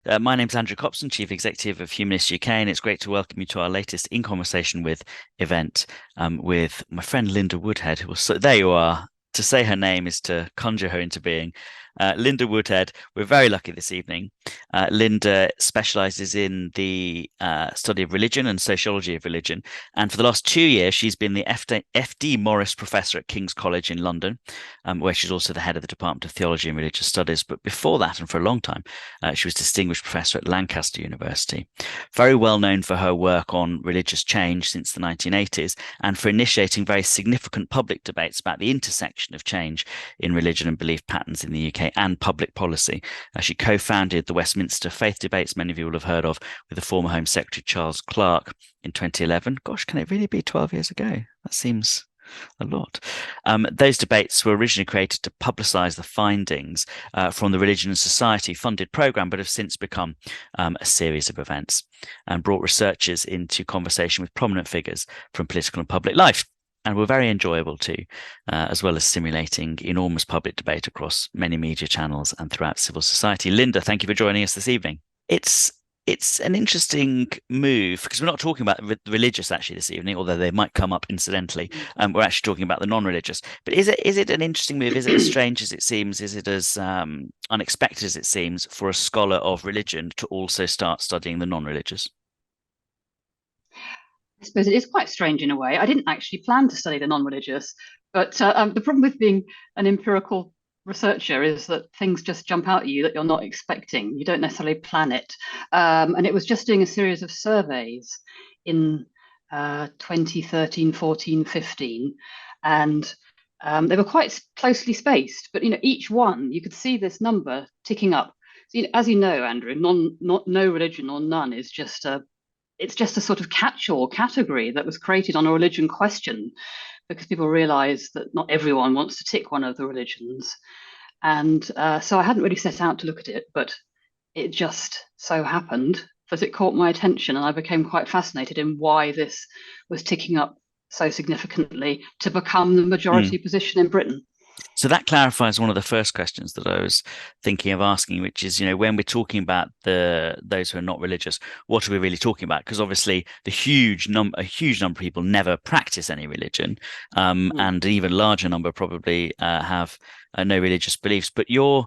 My name's Andrew Copson, Chief Executive of Humanists UK, and it's great to welcome you to our latest In Conversation With event with my friend Linda Woodhead, who will, so there you are. To say her name is to conjure her into being. Linda Woodhead, we're very lucky this evening. Linda specialises in the study of religion and sociology of religion. And for the last 2 years, she's been the FD Maurice Professor at King's College in London, where she's also the head of the Department of Theology and Religious Studies. But before that, and for a long time, she was Distinguished Professor at Lancaster University. Very well known for her work on religious change since the 1980s and for initiating very significant public debates about the intersection of change in religion and belief patterns in the UK and public policy. She co-founded the Westminster Faith Debates, many of you will have heard of, with the former Home Secretary Charles Clarke in 2011. Gosh, can it really be 12 years ago? That seems a lot. Those debates were originally created to publicise the findings from the Religion and Society funded programme, but have since become a series of events and brought researchers into conversation with prominent figures from political and public life. And were very enjoyable too, as well as stimulating enormous public debate across many media channels and throughout civil society. Linda, thank you for joining us this evening. It's an interesting move because we're not talking about the religious actually this evening, although they might come up incidentally. We're actually talking about the non-religious. But is it an interesting move? Is it as strange as it seems? Is it as unexpected as it seems for a scholar of religion to also start studying the non-religious? I suppose it is quite strange in a way. I didn't actually plan to study the non-religious, but the problem with being an empirical researcher is that things just jump out at you that you're not expecting. You don't necessarily plan it. And it was just doing a series of surveys in 2013, 14, 15. And they were quite closely spaced, but each one, you could see this number ticking up. So, as you know, Andrew, no religion or none is just it's just a sort of catch-all category that was created on a religion question because people realized that not everyone wants to tick one of the religions. And so I hadn't really set out to look at it, but it just so happened that it caught my attention and I became quite fascinated in why this was ticking up so significantly to become the majority position in Britain. So that clarifies one of the first questions that I was thinking of asking, which is, when we're talking about those who are not religious, what are we really talking about? Because obviously a huge number of people never practice any religion, and an even larger number probably have no religious beliefs. But you're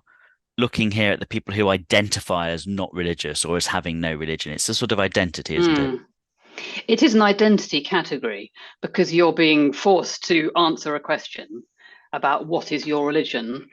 looking here at the people who identify as not religious or as having no religion. It's a sort of identity, isn't it? It is an identity category because you're being forced to answer a question about what is your religion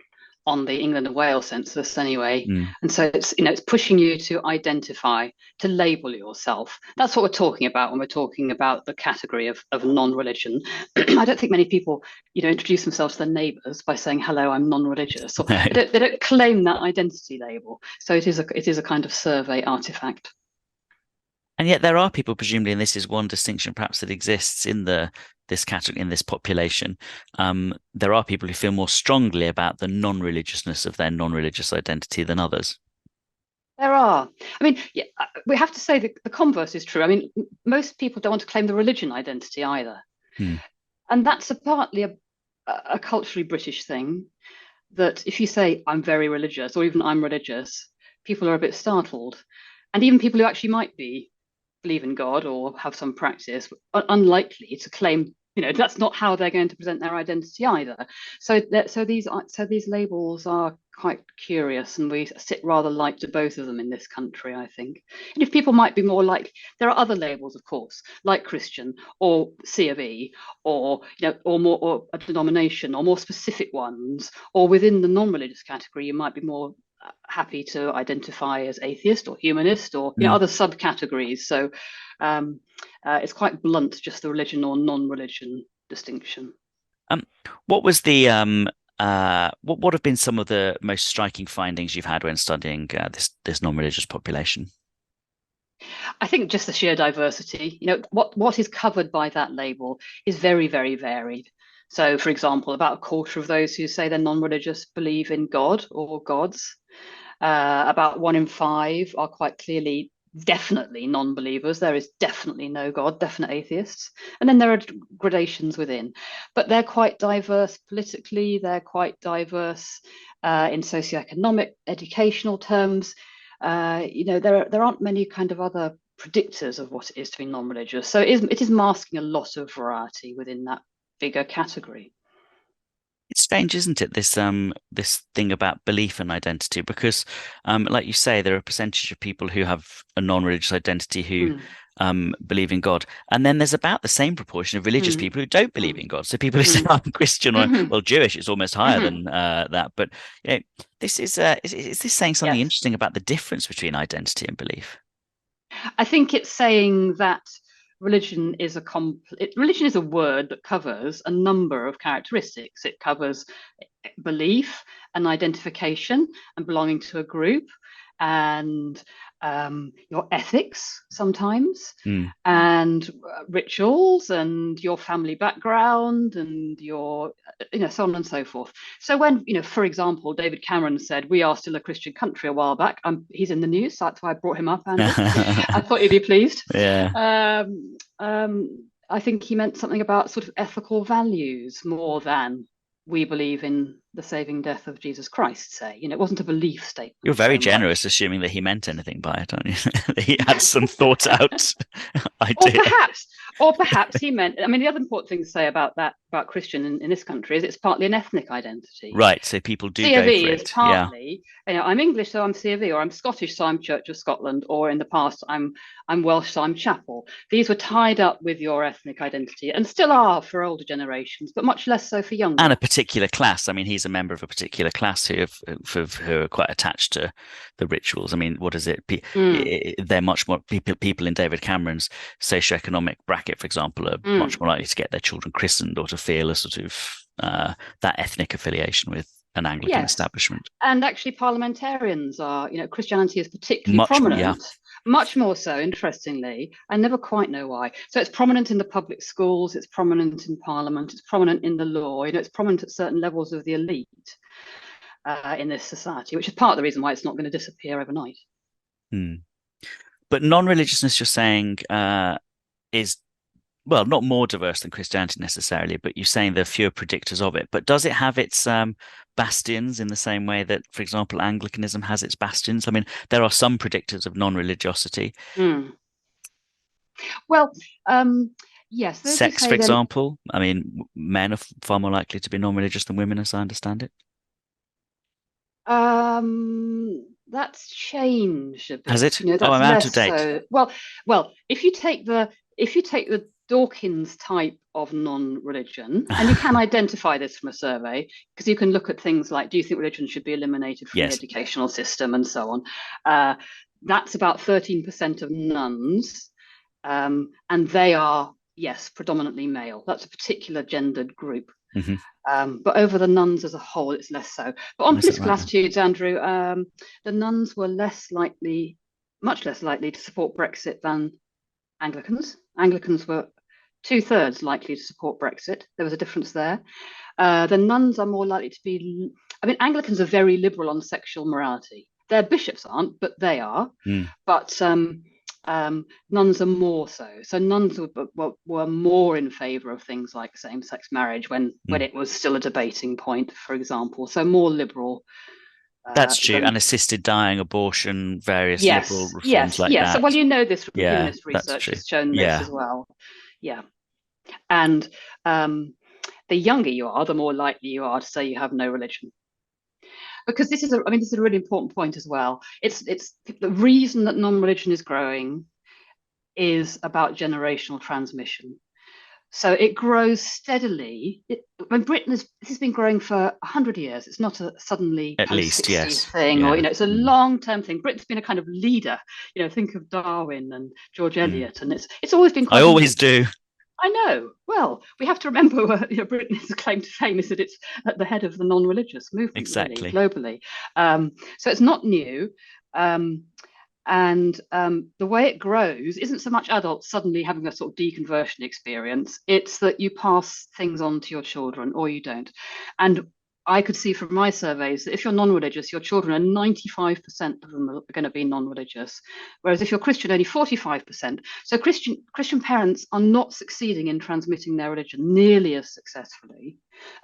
on the England and Wales census anyway. And so it's pushing you to identify, to label yourself. That's what we're talking about when we're talking about the category of non-religion. I don't think many people introduce themselves to their neighbours by saying, hello, I'm non-religious, or they don't claim that identity label. So it is a kind of survey artifact. And yet there are people, presumably, and this is one distinction perhaps that exists in this category, in this population. There are people who feel more strongly about the non-religiousness of their non-religious identity than others. There are. I mean, we have to say that the converse is true. I mean, most people don't want to claim the religion identity either. And that's partly a culturally British thing, that if you say, I'm very religious, or even I'm religious, people are a bit startled. And even people who actually might believe in God or have some practice are unlikely to claim, that's not how they're going to present their identity either. So these labels are quite curious, and we sit rather light to both of them in this country, I think. And if people might be more like, there are other labels, of course, like Christian or C of E, or or a denomination, or more specific ones, or within the non-religious category, you might be more happy to identify as atheist or humanist or other subcategories. So it's quite blunt, just the religion or non-religion distinction. What was the what have been some of the most striking findings you've had when studying this non-religious population? I think just the sheer diversity. What is covered by that label is very, very varied. So, for example, about a quarter of those who say they're non-religious believe in God or gods. About 1 in 5 are quite clearly, definitely non-believers. There is definitely no God, definite atheists. And then there are gradations within. But they're quite diverse politically. They're quite diverse in socioeconomic, educational terms. there aren't many kind of other predictors of what it is to be non-religious. So it is masking a lot of variety within that bigger category. It's strange, isn't it? This thing about belief and identity, because like you say, there are a percentage of people who have a non-religious identity who believe in God, and then there's about the same proportion of religious people who don't believe in God. So people who say I'm Christian or well Jewish, it's almost higher than that. But this is this saying something interesting about the difference between identity and belief? I think it's saying that religion is a word that covers a number of characteristics. It covers belief and identification and belonging to a group, and your ethics sometimes, and rituals, and your family background, and your so on and so forth. So when for example, David Cameron said we are still a Christian country a while back, he's in the news, so that's why I brought him up, Andrew. I thought you'd be pleased. Yeah. I think he meant something about sort of ethical values more than we believe in the saving death of Jesus Christ, say. It wasn't a belief statement. You're very generous, assuming that he meant anything by it, aren't you? That he had some thought out idea. Or perhaps he meant, the other important thing to say about Christian in this country is it's partly an ethnic identity. Right, so people do C of go E for is it. partly, I'm English, so I'm C of E, or I'm Scottish, so I'm Church of Scotland, or in the past, I'm Welsh, so I'm Chapel. These were tied up with your ethnic identity, and still are for older generations, but much less so for younger. And a particular class. He's a member of a particular class who are quite attached to the rituals. What is it? They're much more people in David Cameron's socioeconomic bracket, for example, are much more likely to get their children christened or to feel a sort of that ethnic affiliation with an Anglican establishment. And actually parliamentarians are, Christianity is particularly prominent. Much more so, interestingly. I never quite know why. So it's prominent in the public schools, it's prominent in Parliament, it's prominent in the law, it's prominent at certain levels of the elite in this society, which is part of the reason why it's not going to disappear overnight. But non-religiousness, you're saying, is, well, not more diverse than Christianity necessarily, but you're saying there are fewer predictors of it. But does it have its bastions in the same way that, for example, Anglicanism has its bastions? There are some predictors of non-religiosity. Well, yes. Sex, for example. Men are far more likely to be non-religious than women, as I understand it. That's changed a bit. Has it? I'm out of date. So, well, if you take the Dawkins type of non-religion, and you can identify this from a survey, because you can look at things like, do you think religion should be eliminated from the educational system, and so on. That's about 13% of nuns, and they are, predominantly male. That's a particular gendered group. But over the nuns as a whole, it's less so. But on political attitudes, Andrew, the nuns were much less likely to support Brexit than Anglicans. Anglicans were 2/3 likely to support Brexit. There was a difference there. The nuns are more likely to be, Anglicans are very liberal on sexual morality. Their bishops aren't, but they are. But nuns are more so. So nuns were more in favour of things like same-sex marriage when it was still a debating point, for example. So more liberal. That's true. And assisted dying, abortion, various liberal reforms like that. So, well, this from humanist research has shown this as well. Yeah. And the younger you are, the more likely you are to say you have no religion. Because this is a really important point as well. It's the reason that non-religion is growing is about generational transmission. So it grows steadily. When Britain has been growing for 100 years. It's not a suddenly at least thing, or it's a long-term thing. Britain's been a kind of leader. Think of Darwin and George Eliot, and it's always been. I always do. I know. Well, we have to remember Britain's claim to fame is that it's at the head of the non-religious movement, really, globally. So it's not new. And the way it grows isn't so much adults suddenly having a sort of deconversion experience. It's that you pass things on to your children or you don't. And I could see from my surveys that if you're non-religious, your children are 95% of them are going to be non-religious, whereas if you're Christian, only 45%. So Christian parents are not succeeding in transmitting their religion nearly as successfully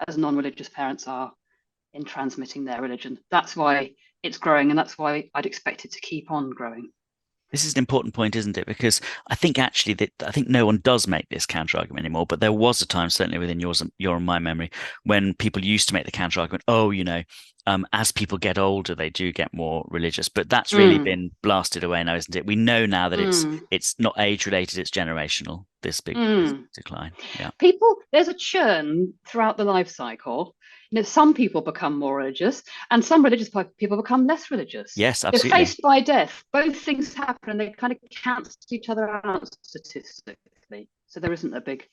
as non-religious parents are in transmitting their religion. That's why it's growing, and that's why I'd expect it to keep on growing. This is an important point, isn't it? Because I think actually that I think no one does make this counter argument anymore. But there was a time, certainly within your and my memory, when people used to make the counter argument. Oh, as people get older, they do get more religious. But that's really been blasted away now, isn't it? We know now that it's not age related; it's generational. This big decline. Yeah. There's a churn throughout the life cycle. Some people become more religious, and some religious people become less religious. Yes, absolutely. They're faced by death. Both things happen, and they kind of cancel each other out statistically. So there isn't a big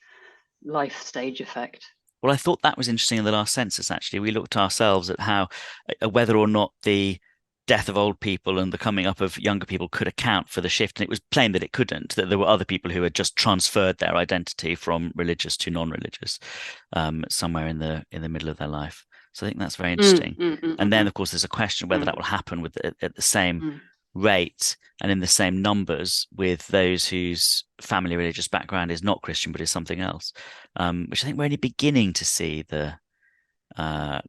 life stage effect. Well, I thought that was interesting in the last census, actually. We looked ourselves at how whether or not the death of old people and the coming up of younger people could account for the shift. And it was plain that it couldn't, that there were other people who had just transferred their identity from religious to non-religious somewhere in the middle of their life. So I think that's very interesting. And then, of course, there's a question whether that will happen at the same rate and in the same numbers with those whose family religious background is not Christian but is something else, which I think we're only beginning to see the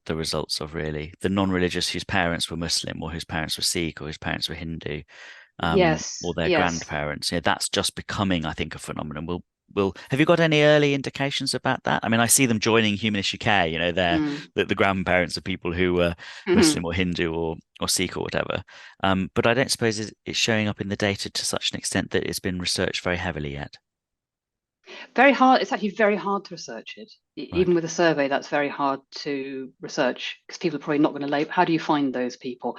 results of, really. The non-religious whose parents were Muslim or whose parents were Sikh or whose parents were Hindu, or their grandparents. That's just becoming, I think, a phenomenon. Have you got any early indications about that? I mean, I see them joining Humanists UK. They're the grandparents of people who were Muslim or Hindu or Sikh or whatever. But I don't suppose it's showing up in the data to such an extent that it's been researched very heavily yet. Very hard. It's actually very hard to research it. Right. Even with a survey, that's very hard to research because people are probably not going to label. How do you find those people?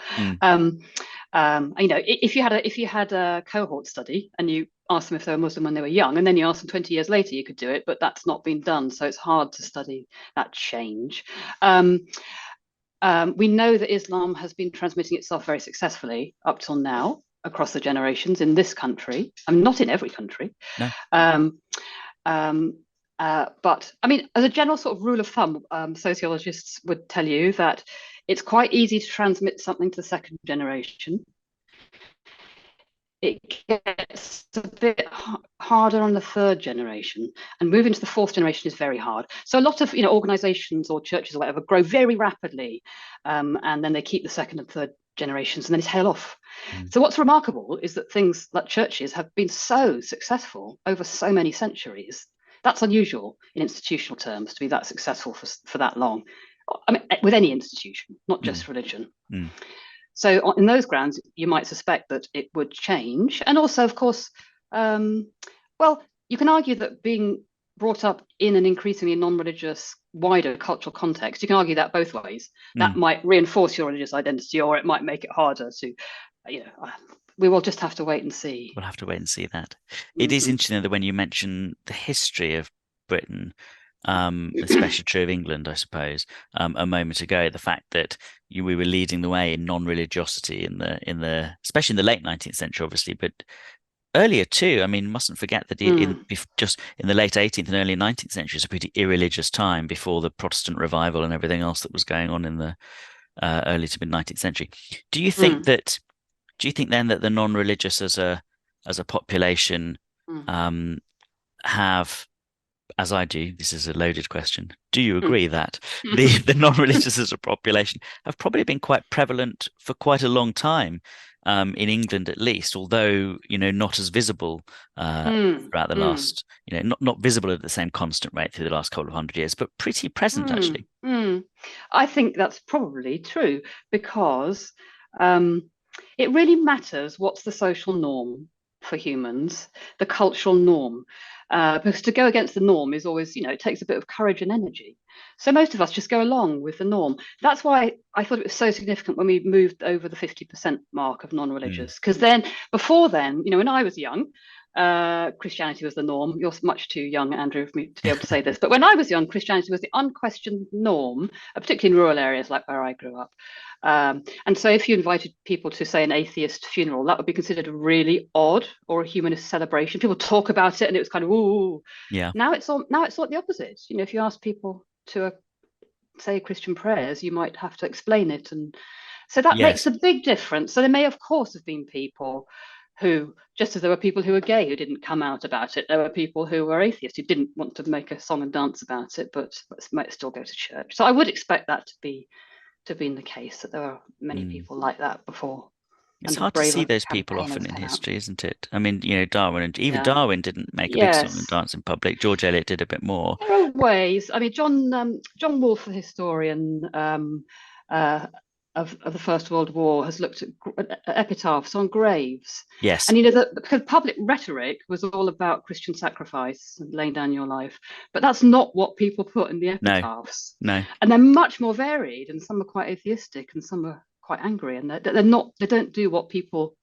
If you had a cohort study and you asked them if they were Muslim when they were young, and then you asked them 20 years later, you could do it, but that's not been done. So it's hard to study that change. We know that Islam has been transmitting itself very successfully up till now across the generations in this country. Not in every country. No. But I mean, as a general sort of rule of thumb, sociologists would tell you that it's quite easy to transmit something to the second generation. It gets a bit harder on the third generation, and moving to the fourth generation is very hard. So a lot of organizations or churches or whatever grow very rapidly, and then they keep the second and third generations and then tail off. So what's remarkable is that things like churches have been so successful over so many centuries. That's unusual in institutional terms, to be that successful for that long. I mean, with any institution, not just religion. So in those grounds, you might suspect that it would change. And also, of course, you can argue that being brought up in an increasingly non-religious, wider cultural context, you can argue that both ways. That might reinforce your religious identity, or it might make it harder to, we will just have to wait and see. We'll have to wait and see that. It is interesting that when you mention the history of Britain, especially true of England, I suppose, a moment ago, the fact that we were leading the way in non-religiosity especially in the late 19th century, obviously, but earlier too. I mean, mustn't forget that just in the late 18th and early 19th century is a pretty irreligious time before the Protestant revival and everything else that was going on in the early to mid 19th century. Do you think then that the non-religious as a population have, as I do, this is a loaded question, do you agree that the non-religious as a population have probably been quite prevalent for quite a long time, in England at least, although not as visible throughout the last, not visible at the same constant rate through the last couple of 100 years, but pretty present actually? I think that's probably true because it really matters what's the social norm for humans, the cultural norm. Because to go against the norm is always, it takes a bit of courage and energy. So most of us just go along with the norm. That's why I thought it was so significant when we moved over the 50% mark of non-religious. Because before then, when I was young, Christianity was the norm. You're much too young, Andrew, for me to be able to say this. But when I was young, Christianity was the unquestioned norm, particularly in rural areas like where I grew up. And so if you invited people to, say, an atheist funeral, that would be considered really odd, or a humanist celebration. People talk about it and it was kind of, ooh. Yeah. Now it's all the opposite. If you ask people to say Christian prayers, you might have to explain it. And so that makes a big difference. So there may, of course, have been people who, just as there were people who were gay who didn't come out about it, there were people who were atheists who didn't want to make a song and dance about it, but might still go to church. So I would expect that to be to have been the case, that there were many people like that before. It's hard to see those people often in history, isn't it? I mean, Darwin, and even Darwin didn't make a big song and dance in public. George Eliot did a bit more. There are ways. I mean, John Wolfe, the historian of the First World War, has looked at epitaphs on graves. Yes. And because public rhetoric was all about Christian sacrifice and laying down your life, but that's not what people put in the epitaphs. No. And they're much more varied, and some are quite atheistic, and some are quite angry, and they're not. They don't do what people.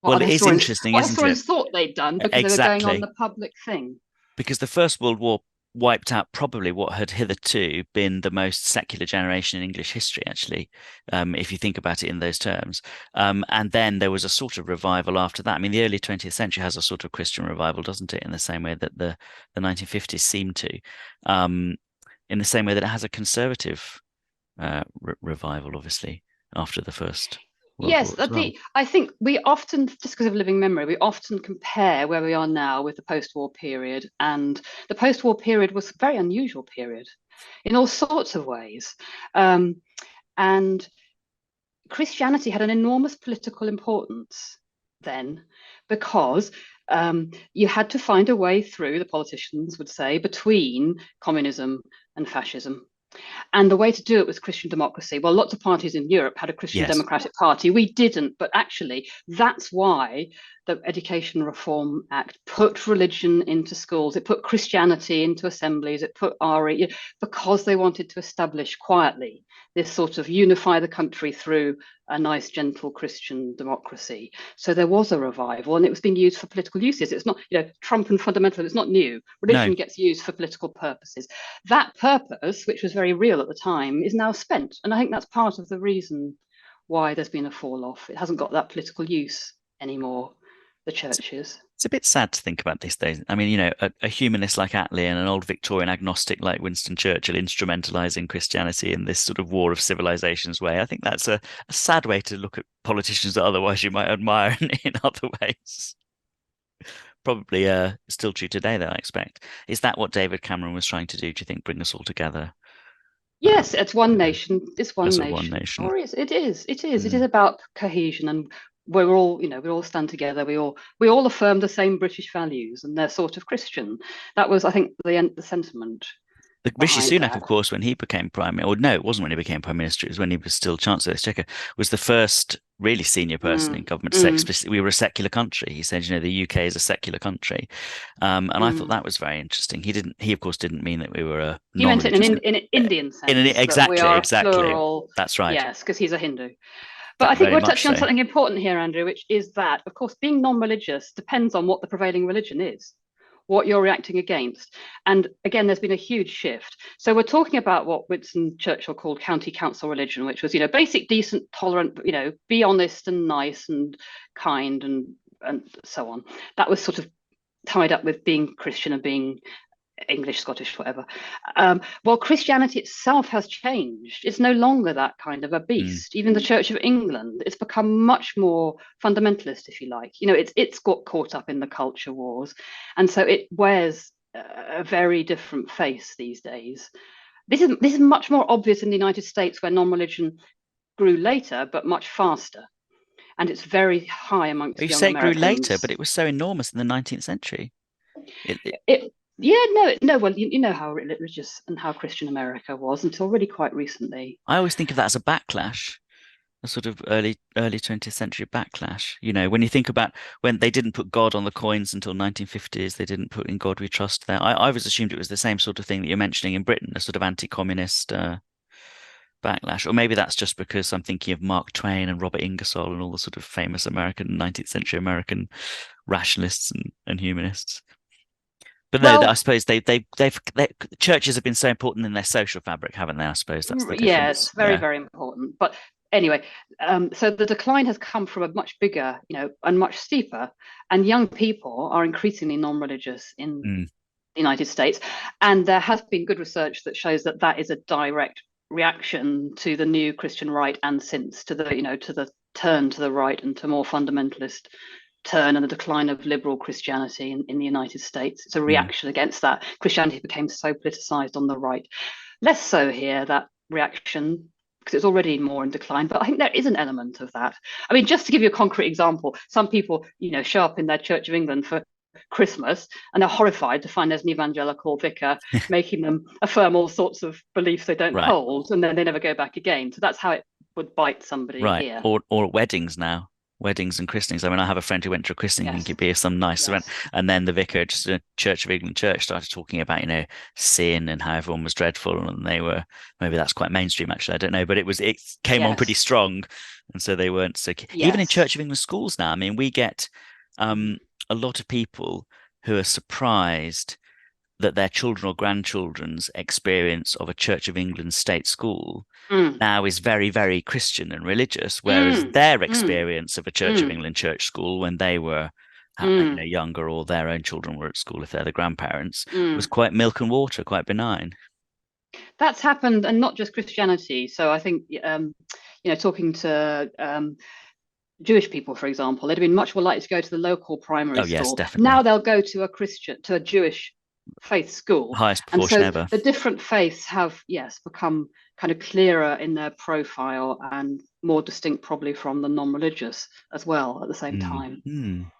Well, it is interesting, isn't it? What historians thought they'd done because they were going on the public thing. Because the First World War wiped out probably what had hitherto been the most secular generation in English history, actually, if you think about it in those terms. And then there was a sort of revival after that. I mean, the early 20th century has a sort of Christian revival, doesn't it? In the same way that the 1950s seemed to, in the same way that it has a conservative revival, obviously, after the First World War as well. I think we often, just because of living memory, we often compare where we are now with the post-war period, and the post-war period was a very unusual period in all sorts of ways, and Christianity had an enormous political importance then, because you had to find a way through, the politicians would say, between communism and fascism. And the way to do it was Christian democracy. Well, lots of parties in Europe had a Christian Democratic Party. We didn't, but actually that's why the Education Reform Act put religion into schools. It put Christianity into assemblies. It put RE, because they wanted to establish quietly this sort of unify the country through a nice, gentle Christian democracy. So there was a revival, and it was being used for political uses. It's not, Trump and fundamentalism, it's not new. Religion gets used for political purposes. That purpose, which was very real at the time, is now spent. And I think that's part of the reason why there's been a fall off. It hasn't got that political use anymore, the churches. It's a bit sad to think about these days. I mean, a humanist like Attlee and an old Victorian agnostic like Winston Churchill instrumentalizing Christianity in this sort of war of civilizations way. I think that's a sad way to look at politicians that otherwise you might admire in other ways. Probably still true today, though, I expect. Is that what David Cameron was trying to do, you think, bring us all together? Yes, it's one nation. It's one nation. One nation. Or it is. It is about cohesion, and we're all, we all stand together. We all affirm the same British values, and they're sort of Christian. That was, I think, the sentiment. Rishi Sunak, of course, when he became Prime Minister, or no, it wasn't when he became Prime Minister, it was when he was still Chancellor of the Exchequer, was the first really senior person in government to say explicitly we were a secular country. He said, the UK is a secular country. And I thought that was very interesting. He of course didn't mean that we were a He meant it in an Indian sense. Exactly. Plural, that's right. Yes, because he's a Hindu. But I think we're touching on something important here, Andrew, which is that, of course, being non-religious depends on what the prevailing religion is, what you're reacting against. And again, there's been a huge shift. So we're talking about what Winston Churchill called county council religion, which was, basic, decent, tolerant, be honest and nice and kind and so on. That was sort of tied up with being Christian and being English, Scottish, whatever. Well, Christianity itself has changed. It's no longer that kind of a beast. Even the Church of England, it's become much more fundamentalist, if you like. It's got caught up in the culture wars, and so it wears a very different face these days. This is much more obvious in the United States, where non-religion grew later, but much faster, and it's very high amongst young Americans. You say it grew later, but it was so enormous in the 19th century. Well, you know how religious and how Christian America was until really quite recently. I always think of that as a backlash, a sort of early 20th century backlash. When you think about when they didn't put God on the coins until 1950s, they didn't put "In God We Trust" there. I always assumed it was the same sort of thing that you're mentioning in Britain, a sort of anti-communist backlash. Or maybe that's just because I'm thinking of Mark Twain and Robert Ingersoll and all the sort of famous 19th century American rationalists and humanists. But I suppose churches have been so important in their social fabric, haven't they? I suppose that's the difference. Yes, very, very important. But anyway, so the decline has come from a much bigger, and much steeper, and young people are increasingly non-religious in the United States. And there has been good research that shows that is a direct reaction to the new Christian right, and since to the turn to the right and to more fundamentalist turn and the decline of liberal Christianity in the United States. It's a reaction against that. Christianity became so politicized on the right. Less so here, that reaction, because it's already more in decline. But I think there is an element of that. I mean, just to give you a concrete example, some people, show up in their Church of England for Christmas and they're horrified to find there's an evangelical vicar making them affirm all sorts of beliefs they don't hold, and then they never go back again. So that's how it would bite somebody here. Or at weddings now. Weddings and christenings. I mean, I have a friend who went to a christening in Gibeah, some nice event, and then the vicar, just a Church of England church, started talking about, sin and how everyone was dreadful, and they were, maybe that's quite mainstream actually, I don't know, but it came on pretty strong, and so they weren't so even in Church of England schools now. I mean, we get a lot of people who are surprised that their children or grandchildren's experience of a Church of England state school now is very, very Christian and religious, whereas their experience of a Church of England church school when they were younger, or their own children were at school if they're the grandparents, was quite milk and water, quite benign. That's happened, and not just Christianity. So I think, talking to Jewish people, for example, they'd have been much more likely to go to the local primary school. Yes, definitely. Now they'll go to a Jewish faith school. Highest proportion ever. The different faiths have, become kind of clearer in their profile and more distinct probably from the non-religious as well at the same time.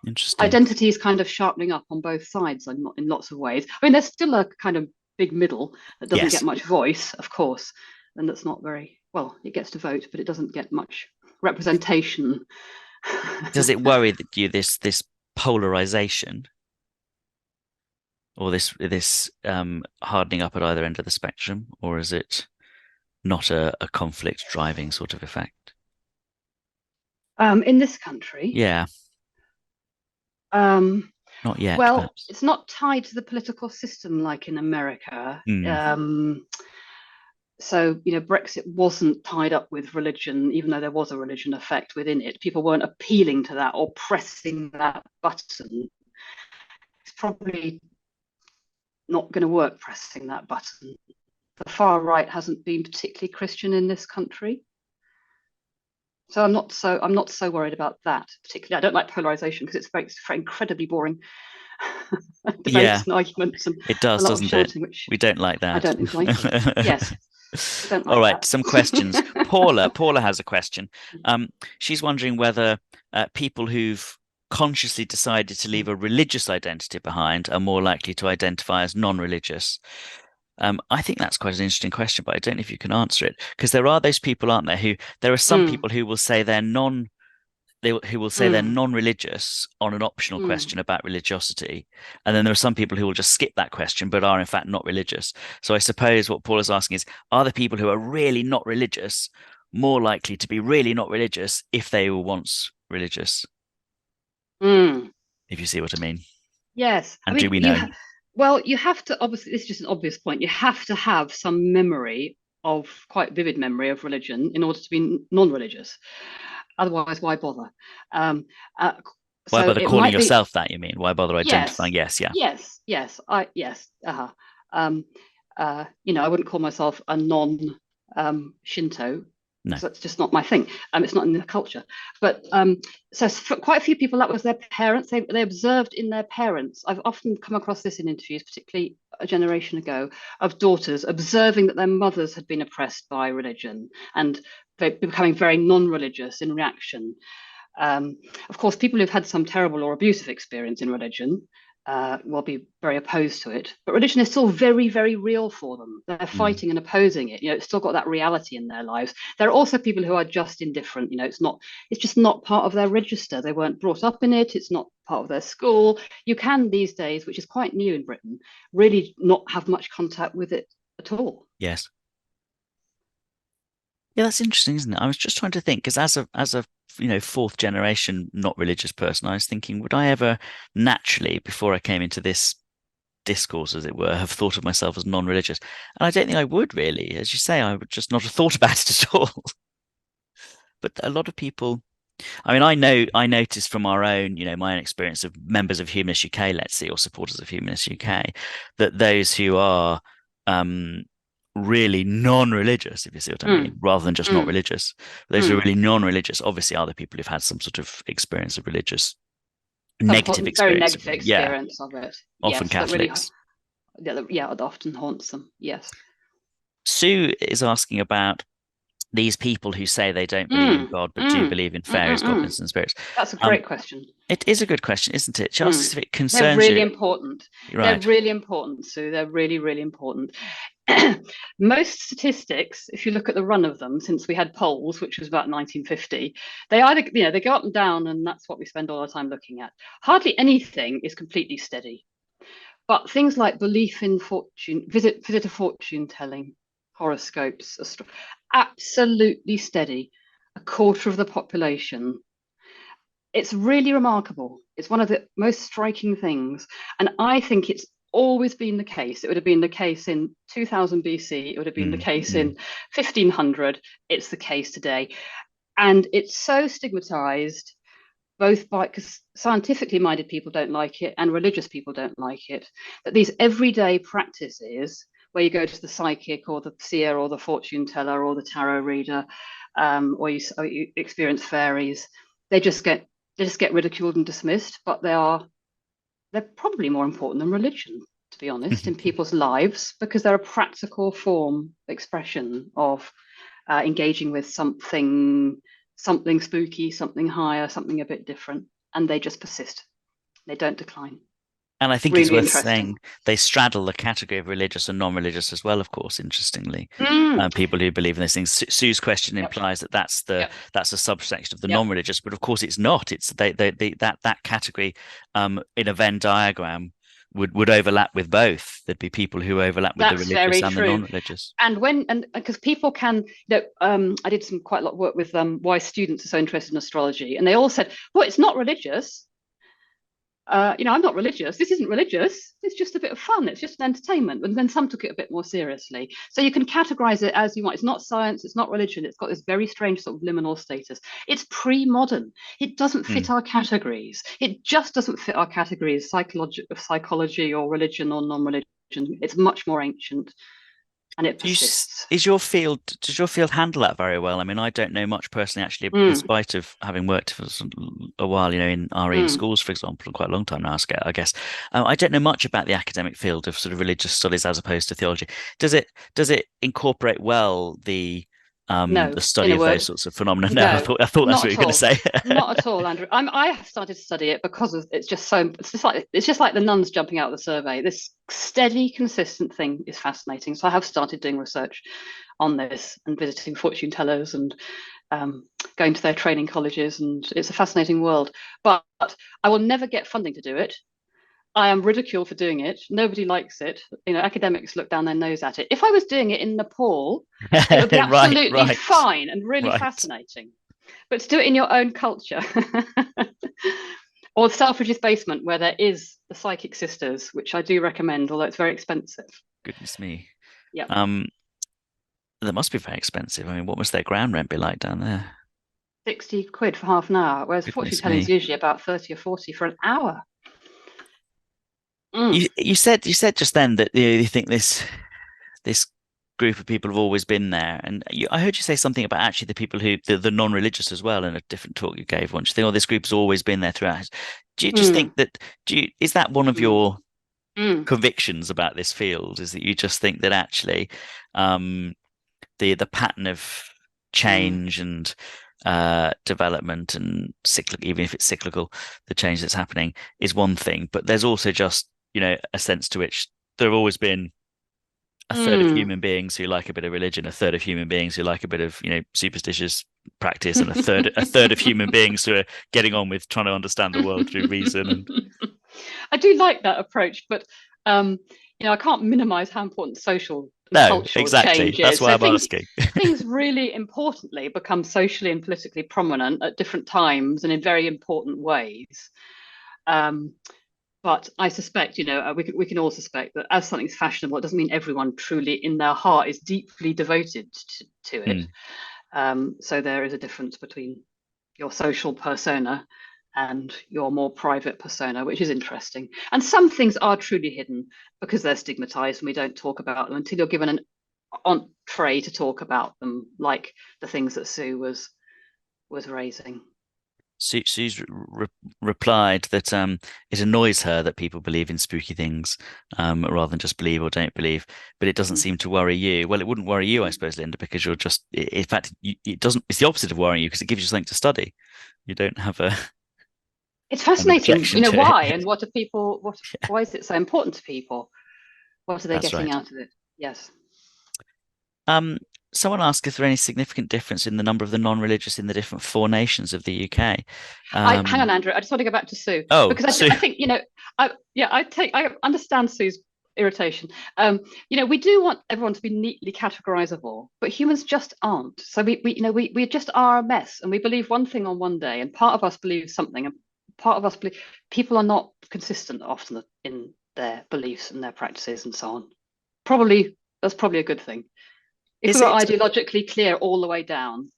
Interesting. Identity is kind of sharpening up on both sides in lots of ways. I mean, there's still a kind of big middle that doesn't get much voice, of course, and that's not very, well, it gets to vote, but it doesn't get much representation. Does it worry you, this polarization, or this hardening up at either end of the spectrum, or is it not a conflict driving sort of effect? In this country? Yeah. Not yet. Well, perhaps. It's not tied to the political system like in America. So, Brexit wasn't tied up with religion, even though there was a religion effect within it. People weren't appealing to that or pressing that button. It's probably not going to work pressing that button. The far right hasn't been particularly Christian in this country. So I'm not so worried about that particularly. I don't like polarization because it's very incredibly boring debates and arguments. And it does, doesn't it? We don't like that. I don't enjoy. Yes. All right, some questions. Paula has a question. She's wondering whether people who've consciously decided to leave a religious identity behind are more likely to identify as non-religious. I think that's quite an interesting question, but I don't know if you can answer it, because there are those people, aren't there, there are some people who will say they're they're non-religious on an optional question about religiosity, and then there are some people who will just skip that question but are in fact not religious. So I suppose what Paul is asking is, are the people who are really not religious more likely to be really not religious if they were once religious? If you see what I mean. Yes. And do we know? Well, you have to, obviously, this is just an obvious point, you have to have some memory, of quite vivid memory of religion in order to be non-religious. Otherwise, why bother? Why bother calling yourself that, you mean? Why bother identifying? Yes. I wouldn't call myself a non-Shinto. No. So that's just not my thing. It's not in the culture. But so for quite a few people, that was their parents. They observed in their parents. I've often come across this in interviews, particularly a generation ago, of daughters observing that their mothers had been oppressed by religion and they becoming very non-religious in reaction. Of course, people who've had some terrible or abusive experience in religion will be very opposed to it, but religion is still very, very real for them. They're fighting and opposing it. It's still got that reality in their lives. There are also people who are just indifferent. It's just not part of their register. They weren't brought up in it. It's not part of their school. You can these days, which is quite new in Britain, really not have much contact with it at all. Yes. Yeah, that's interesting, isn't it? I was just trying to think, because as a fourth generation not religious person, I was thinking, would I ever naturally, before I came into this discourse, as it were, have thought of myself as non-religious? And I don't think I would really. As you say, I would just not have thought about it at all. But a lot of people, I mean, I noticed from our own, my own experience of members of Humanists UK, let's see, or supporters of Humanists UK, that those who are really non-religious, if you see what I mean, rather than just not religious. Those who are really non-religious, obviously, are the people who've had some sort of experience of religious negative experience. Very negative experience of it. Often Catholics. It often haunts them. Yes. Sue is asking about these people who say they don't believe in God but do believe in fairies, goblins, and spirits? That's a great question. It is a good question, isn't it? She asks if it concerns They're really important. Right. They're really important, Sue. They're really, really important. Most statistics, if you look at the run of them since we had polls, which was about 1950, they either, they go up and down, and that's what we spend all our time looking at. Hardly anything is completely steady. But things like belief in fortune, visitor fortune telling, horoscopes, absolutely steady. A quarter of the population. It's really remarkable. It's one of the most striking things. And I think it's always been the case. It would have been the case in 2000 BC. It would have been the case in 1500. It's the case today. And it's so stigmatized, both because scientifically minded people don't like it and religious people don't like it, that these everyday practices where you go to the psychic or the seer or the fortune teller or the tarot reader, or you experience fairies, they just get ridiculed and dismissed. But they're probably more important than religion, to be honest, in people's lives, because they're a practical expression of engaging with something spooky, something higher, something a bit different, and they just persist. They don't decline. And I think really it's worth saying they straddle the category of religious and non-religious as well, of course, interestingly. People who believe in these things. Sue's question implies that that's a subsection of the non-religious, but of course it's not. It's that category in a Venn diagram would overlap with both. There'd be people who overlap with the religious and the non-religious. And because people can, I did quite a lot of work with why students are so interested in astrology, and they all said, well, it's not religious. I'm not religious. This isn't religious. It's just a bit of fun. It's just an entertainment. And then some took it a bit more seriously. So you can categorize it as you want. It's not science. It's not religion. It's got this very strange sort of liminal status. It's pre-modern. It doesn't fit our categories. It just doesn't fit our categories, psychology or religion or non-religion. It's much more ancient. And it persists. Does your field handle that very well? I mean, I don't know much personally, actually, in spite of having worked for a while, in RE in schools, for example, quite a long time now, I guess. I don't know much about the academic field of sort of religious studies as opposed to theology. Does it incorporate well the study of those sorts of phenomena? No, I thought that's what you were going to say. Not at all, Andrew. I have started to study it because it's just like the nuns jumping out of the survey. This steady, consistent thing is fascinating. So I have started doing research on this and visiting fortune tellers and going to their training colleges, and it's a fascinating world. But I will never get funding to do it. I am ridiculed for doing it. Nobody likes it. Academics look down their nose at it. If I was doing it in Nepal, it would be absolutely fine and really fascinating. But to do it in your own culture, or Selfridge's basement, where there is the Psychic Sisters, which I do recommend, although it's very expensive. Goodness me. Yeah. That must be very expensive. I mean, what must their ground rent be like down there? 60 quid for half an hour, whereas fortune telling is usually about 30 or 40 for an hour. You said just then that you think this group of people have always been there, and I heard you say something about actually the people who the non-religious as well in a different talk you gave once. You think, this group's always been there throughout. Do you just think that? Is that one of your convictions about this field? Is that you just think that actually the pattern of change and development and cyclical, even if it's cyclical, the change that's happening is one thing, but there's also just a sense to which there have always been a third of human beings who like a bit of religion, a third of human beings who like a bit of superstitious practice, and a third of human beings who are getting on with trying to understand the world through reason. I do like that approach, but I can't minimize how important social cultural change is. That's why I'm asking. Things really importantly become socially and politically prominent at different times and in very important ways. But I suspect, we can all suspect that as something's fashionable, it doesn't mean everyone truly in their heart is deeply devoted to it. So there is a difference between your social persona and your more private persona, which is interesting. And some things are truly hidden because they're stigmatized and we don't talk about them until you're given an entree to talk about them, like the things that Sue was raising. Sue's replied that it annoys her that people believe in spooky things rather than just believe or don't believe, but it doesn't seem to worry you. Well, it wouldn't worry you, I suppose, Linda, because you're just, in fact, it doesn't. It's the opposite of worrying you because it gives you something to study. You don't have It's an fascinating, objection to why it. and what are people, why is it so important to people? What are they That's getting right. out of it? Yes. Um, Someone asked if there any significant difference in the number of the non-religious in the different four nations of the UK. Hang on, Um, Andrew. I just want to go back to Sue oh, because Sue. I think I understand Sue's irritation. We do want everyone to be neatly categorizable, but humans just aren't. So we just are a mess, and we believe one thing on one day, and part of us believes something, and part of us believe people are not consistent often in their beliefs and their practices and so on. That's probably a good thing. If we Is were it? ideologically clear all the way down,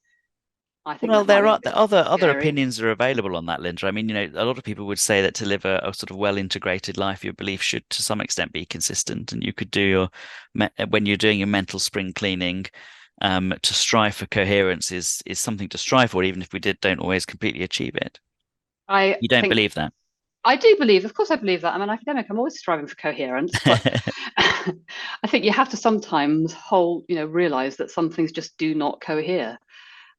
I think Well, that might there be a are bit other scary. opinions are available on that, Linda. I mean, a lot of people would say that to live a sort of well-integrated life, your beliefs should, to some extent, be consistent, and you could do when you're doing your mental spring cleaning, to strive for coherence is something to strive for, even if we don't always completely achieve it. I You don't think believe that? I do believe, of course, I believe that. I'm an academic. I'm always striving for coherence, but I think you have to sometimes realize that some things just do not cohere,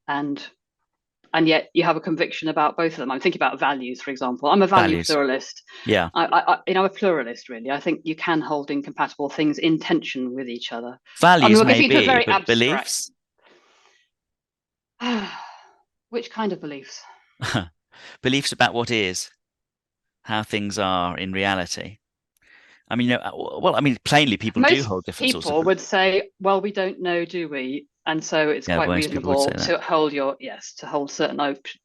and yet you have a conviction about both of them. I'm thinking about values, for example. I'm a value Values. pluralist. Yeah. I'm a pluralist, really. I think you can hold incompatible things in tension with each other. I mean, Values we're may getting into a be, very but abstract. beliefs, Which kind of beliefs? beliefs about what is, how things are in reality. I mean, well, I mean, plainly people do Most hold different sorts of people would say, well, we don't know, do we? And so it's yeah, quite most people would say reasonable that. to hold certain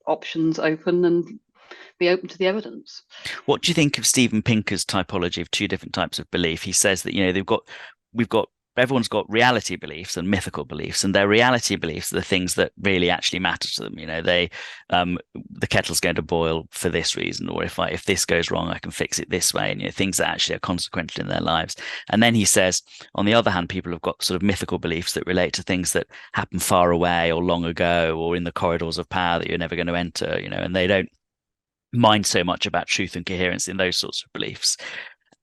options open and be open to the evidence. What do you think of Steven Pinker's typology of two different types of belief? He says that, we've got, everyone's got reality beliefs and mythical beliefs, and their reality beliefs are the things that really actually matter to them. The kettle's going to boil for this reason, or if this goes wrong, I can fix it this way, and things that actually are consequential in their lives. And then he says, on the other hand, people have got sort of mythical beliefs that relate to things that happen far away or long ago, or in the corridors of power that you're never going to enter, and they don't mind so much about truth and coherence in those sorts of beliefs.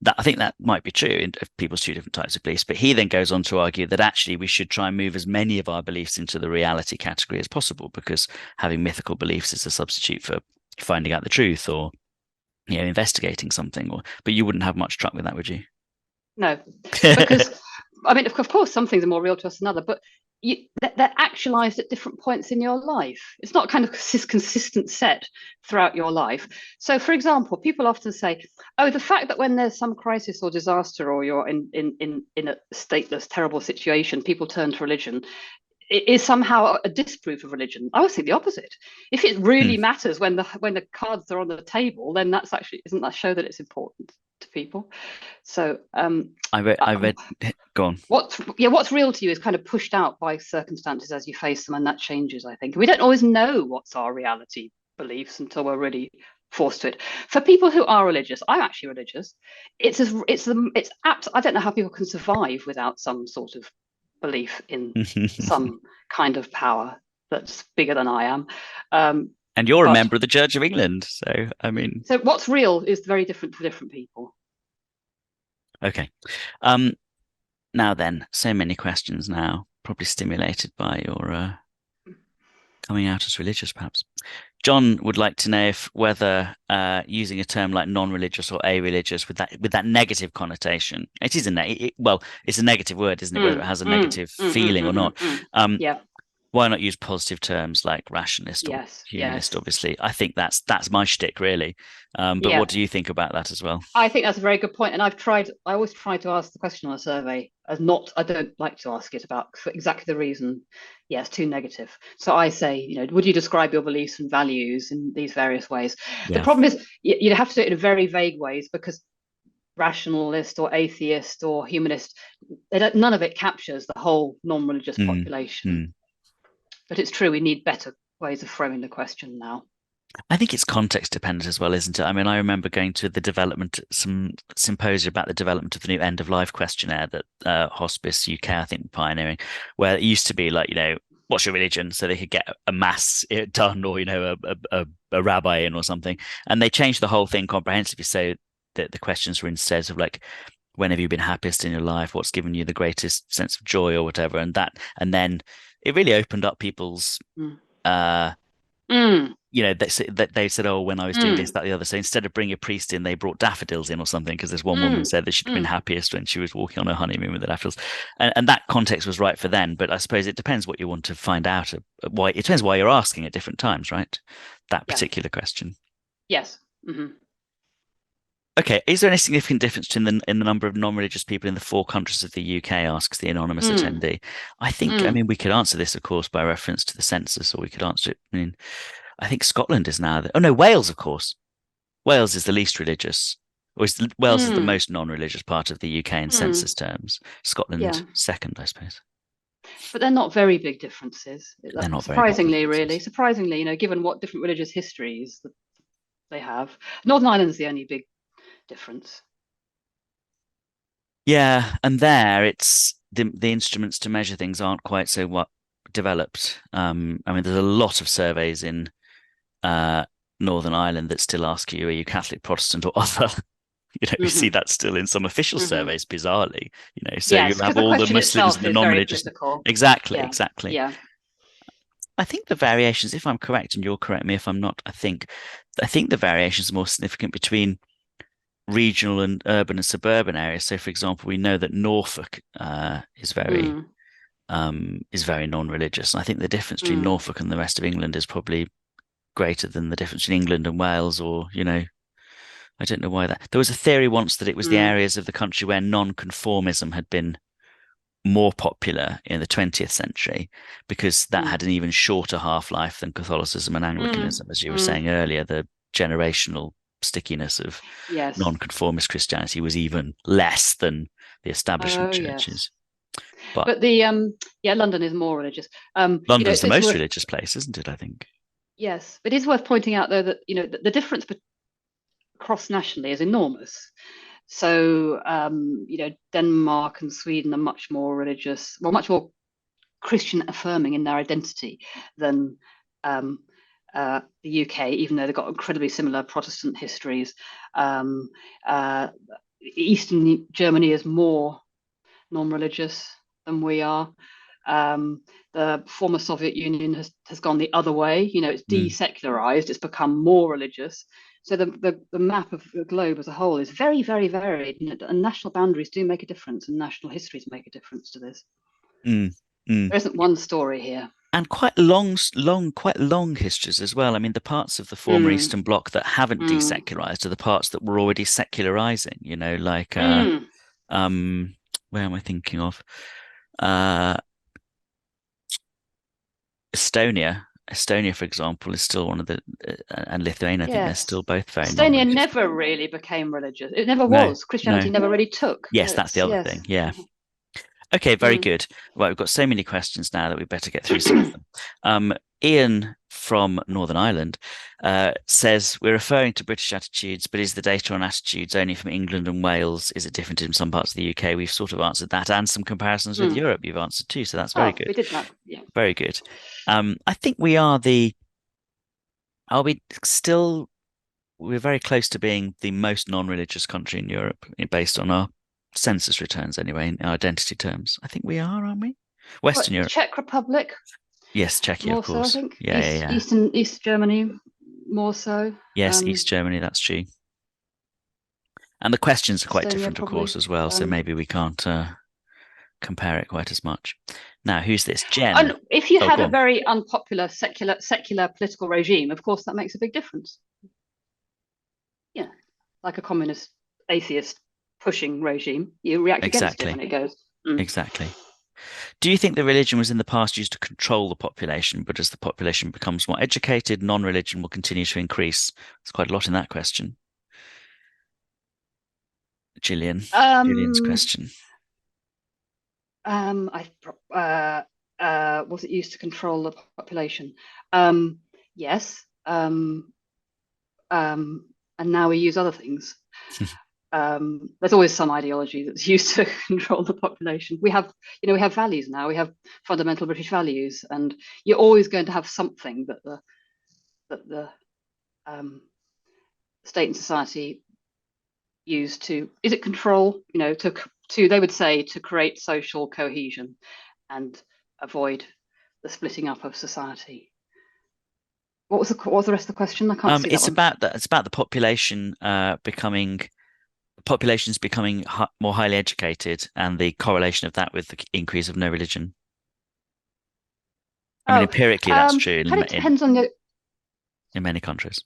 That I think that might be true of people's two different types of beliefs. But he then goes on to argue that actually we should try and move as many of our beliefs into the reality category as possible, because having mythical beliefs is a substitute for finding out the truth or investigating something. But you wouldn't have much truck with that, would you? No, because I mean, of course, some things are more real to us than other, but they're actualized at different points in your life. It's not kind of consistent set throughout your life. So, for example, people often say, "Oh, the fact that when there's some crisis or disaster, or you're in a stateless, terrible situation, people turn to religion." It is somehow a disproof of religion. I always think the opposite. If it really Hmm. matters when the cards are on the table, then that's actually isn't that show that it's important to people? So I read. Go on. what's real to you is kind of pushed out by circumstances as you face them, and that changes. I think we don't always know what's our reality beliefs until we're really forced to it. For people who are religious, I'm actually religious. It's apt. I don't know how people can survive without some sort of belief in some kind of power that's bigger than I am. And you're a But member of the Church of England, so I mean, so what's real is very different for different people. okay. Now then, so many questions now, probably stimulated by your coming out as religious, perhaps. John would like to know if whether using a term like non-religious or a-religious with that negative connotation, it is well, it's a negative word, isn't it? Whether it has a negative feeling or not. Yeah. Why not use positive terms like rationalist or Yes. humanist? Yes. Obviously, I think that's my shtick, really. But Yeah. what do you think about that as well? I think that's a very good point, and I always try to ask the question on a survey as not. I don't like to ask it about for exactly the reason. Yeah, it's too negative. So I say, would you describe your beliefs and values in these various ways? The Yeah. problem is you have to do it in very vague ways because rationalist or atheist or humanist, none of it captures the whole non-religious Mm, population. mm. But it's true, we need better ways of framing the question now. I think it's context dependent as well, isn't it? I mean, I remember going to some symposium about the development of the new end of life questionnaire that Hospice UK, I think, were pioneering, where it used to be like, what's your religion, so they could get a mass done, or a rabbi in or something. And they changed the whole thing comprehensively, so that the questions were instead of like, when have you been happiest in your life? What's given you the greatest sense of joy or whatever? And then it really opened up people's, Mm. Mm. they said, oh, when I was doing this, that, the other. So instead of bringing a priest in, they brought daffodils in or something, because there's one woman said that she'd been happiest when she was walking on her honeymoon with the daffodils. And that context was right for then. But I suppose it depends what you want to find out. It depends why you're asking at different times, right? That particular question. Yes. Mm-hmm. Okay, is there any significant difference in the number of non-religious people in the 4 countries of the UK? Asks the anonymous attendee. I think, I mean, we could answer this, of course, by reference to the census, or we could answer it. I mean, I think Scotland is now. Oh no, Wales, of course. Wales is the least religious, or Wales is the most non-religious part of the UK in census terms. Scotland second, I suppose. But they're not very big differences. They're not surprisingly, very big surprisingly, given what different religious histories that they have. Northern Ireland is the only big difference. Yeah, and there it's the instruments to measure things aren't quite so developed. I mean, there's a lot of surveys in Northern Ireland that still ask you, are you Catholic, Protestant, or other? We see that still in some official surveys, bizarrely. So yes, you have all the Muslims and the non-religious. Exactly. Yeah. I think the variations, if I'm correct, and you'll correct me if I'm not, I think the variations are more significant between regional and urban and suburban areas. So, for example, we know that Norfolk is very non-religious. And I think the difference between Norfolk and the rest of England is probably greater than the difference in England and Wales, or I don't know why that. There was a theory once that it was the areas of the country where non-conformism had been more popular in the 20th century, because that had an even shorter half-life than Catholicism and Anglicanism, as you were saying earlier. The generational stickiness of non-conformist Christianity was even less than the establishment churches. Yes. But the London is more religious. London's the most religious place, isn't it? I think. Yes, but it is worth pointing out, though, that the difference cross-nationally is enormous. So Denmark and Sweden are much more religious, much more Christian affirming in their identity than the UK, even though they've got incredibly similar Protestant histories. Eastern Germany is more non-religious than we are. The former Soviet Union has gone the other way. It's desecularized. It's become more religious. So the map of the globe as a whole is very, very varied, and national boundaries do make a difference, and national histories make a difference to this. There isn't one story here. And quite long histories as well. I mean, the parts of the former Eastern Bloc that haven't desecularized are the parts that were already secularizing, like where am I thinking of? Estonia, for example, is still one of the, and Lithuania, I think they're still both very Estonia never really became religious. It never was. Christianity never really took. Yes, that's the other thing. Yeah. Okay, very good. Well, we've got so many questions now that we better get through some of them. Ian from Northern Ireland says, we're referring to British attitudes, but is the data on attitudes only from England and Wales? Is it different in some parts of the UK? We've sort of answered that, and some comparisons with Europe you've answered too, so that's very good. We did that, yeah. Very good. I think we're very close to being the most non-religious country in Europe, based on our census returns anyway, in identity terms. I think we are, aren't we? Western Europe. Czech Republic. Yes, Czechia, of course. So, I think. Yeah. East Germany, more so. Yes, East Germany, that's true. And the questions are quite different, probably, of course, as well. So maybe we can't compare it quite as much. Now, who's this? Jen. And if you had a very unpopular secular political regime, of course, that makes a big difference. Yeah, like a communist, atheist pushing regime, you react against it when it goes. Exactly. Do you think the religion was in the past used to control the population, but as the population becomes more educated, non-religion will continue to increase? There's quite a lot in that question. Gillian's question. Was it used to control the population? Yes. And now we use other things. there's always some ideology that's used to control the population. We have values now. We have fundamental British values, and you're always going to have something that the state and society use to, is it control? To they would say to create social cohesion and avoid the splitting up of society. What was the rest of the question? I can't see that one. It's about the population populations becoming more highly educated and the correlation of that with the increase of no religion. I mean, empirically, that's true kind of depends on in many countries.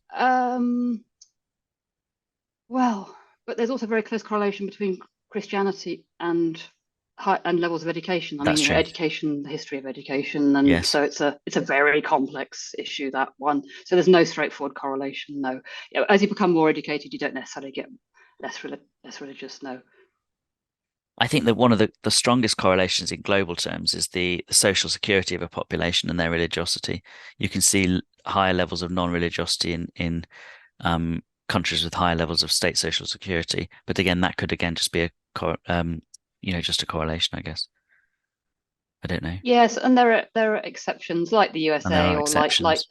Well, but there's also a very close correlation between Christianity and levels of education. I mean, education, the history of education, and yes. So it's a very complex issue, that one. So there's no straightforward correlation. No, as you become more educated, you don't necessarily get less religious. No. I think that one of the strongest correlations in global terms is the social security of a population and their religiosity. You can see higher levels of non-religiosity in countries with higher levels of state social security. But again, that could just be just a correlation, I guess. I don't know. Yes, and there are exceptions like the USA or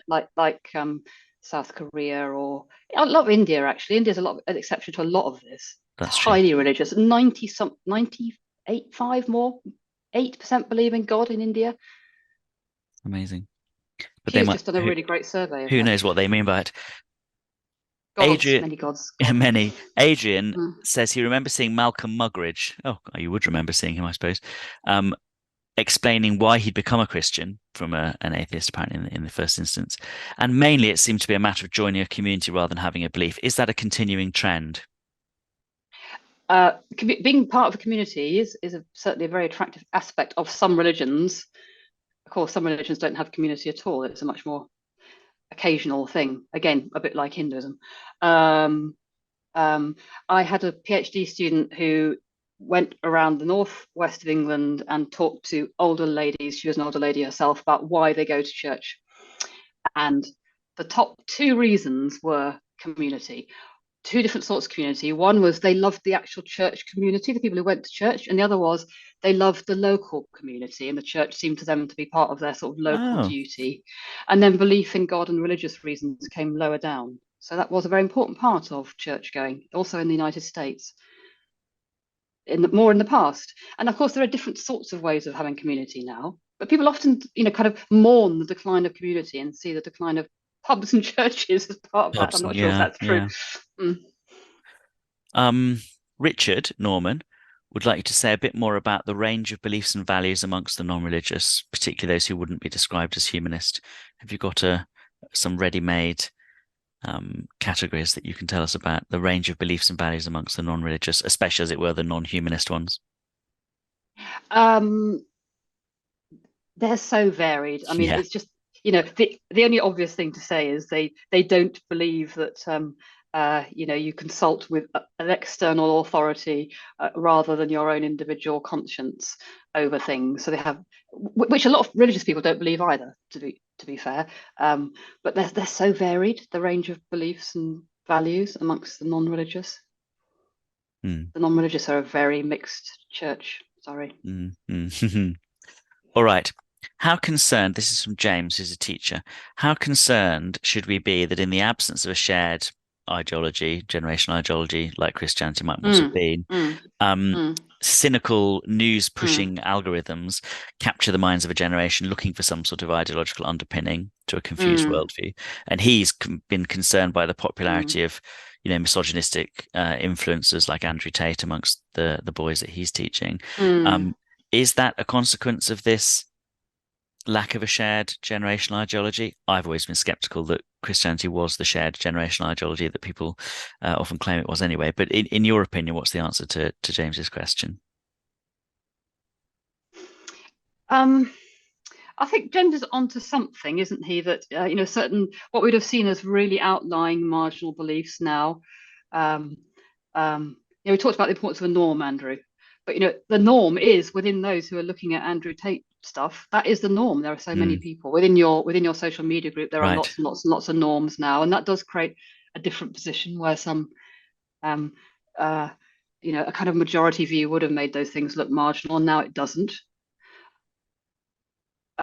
like South Korea or a lot of India. Actually, India's an exception to a lot of this. That's highly true. Religious. 8% believe in God in India. Amazing. But Hugh's just done a really great survey. Who knows what they mean by it? Many gods. Many. Adrian says he remembers seeing Malcolm Muggeridge. Oh, you would remember seeing him, I suppose. Explaining why he'd become a Christian from an atheist, apparently, in the first instance. And mainly it seemed to be a matter of joining a community rather than having a belief. Is that a continuing trend? Being part of a community is certainly a very attractive aspect of some religions. Of course, some religions don't have community at all. It's a much more occasional thing. Again, a bit like Hinduism. I had a PhD student who went around the northwest of England and talked to older ladies. She was an older lady herself, about why they go to church. And the top two reasons were community. Two different sorts of community. One was they loved the actual church community, the people who went to church, and the other was they loved the local community, and the church seemed to them to be part of their sort of local duty. And then belief in God and religious reasons came lower down. So that was a very important part of church going, also in the United States, more in the past. And of course, there are different sorts of ways of having community now, but people often, kind of mourn the decline of community and see the decline of pubs and churches as part of that. I'm not sure if that's true. Richard Norman would like you to say a bit more about the range of beliefs and values amongst the non-religious, particularly those who wouldn't be described as humanist. Have you got some ready-made categories that you can tell us about the range of beliefs and values amongst the non-religious, especially, as it were, the non-humanist ones? They're so varied. I mean, it's just, the only obvious thing to say is they don't believe that you consult with an external authority rather than your own individual conscience over things. So they have, which a lot of religious people don't believe either, to be fair. But they're so varied, the range of beliefs and values amongst the non-religious. The non-religious are a very mixed church. Sorry. All right. How concerned, this is from James, who's a teacher, how concerned should we be that in the absence of a shared ideology, generational ideology, like Christianity might once have been, cynical news pushing algorithms capture the minds of a generation looking for some sort of ideological underpinning to a confused worldview? And he's been concerned by the popularity of misogynistic influencers like Andrew Tate amongst the boys that he's teaching. Is that a consequence of this lack of a shared generational ideology? I've always been skeptical that Christianity was the shared generational ideology that people often claim it was anyway. But in your opinion, what's the answer to James's question? I think James is onto something, isn't he? That certain what we'd have seen as really outlying marginal beliefs now. We talked about the importance of a norm, Andrew, but the norm is within those who are looking at Andrew Tate stuff. That is the norm. There are so many people within your social media group. There are lots and lots and lots of norms now, and that does create a different position where some a kind of majority view would have made those things look marginal, and now it doesn't.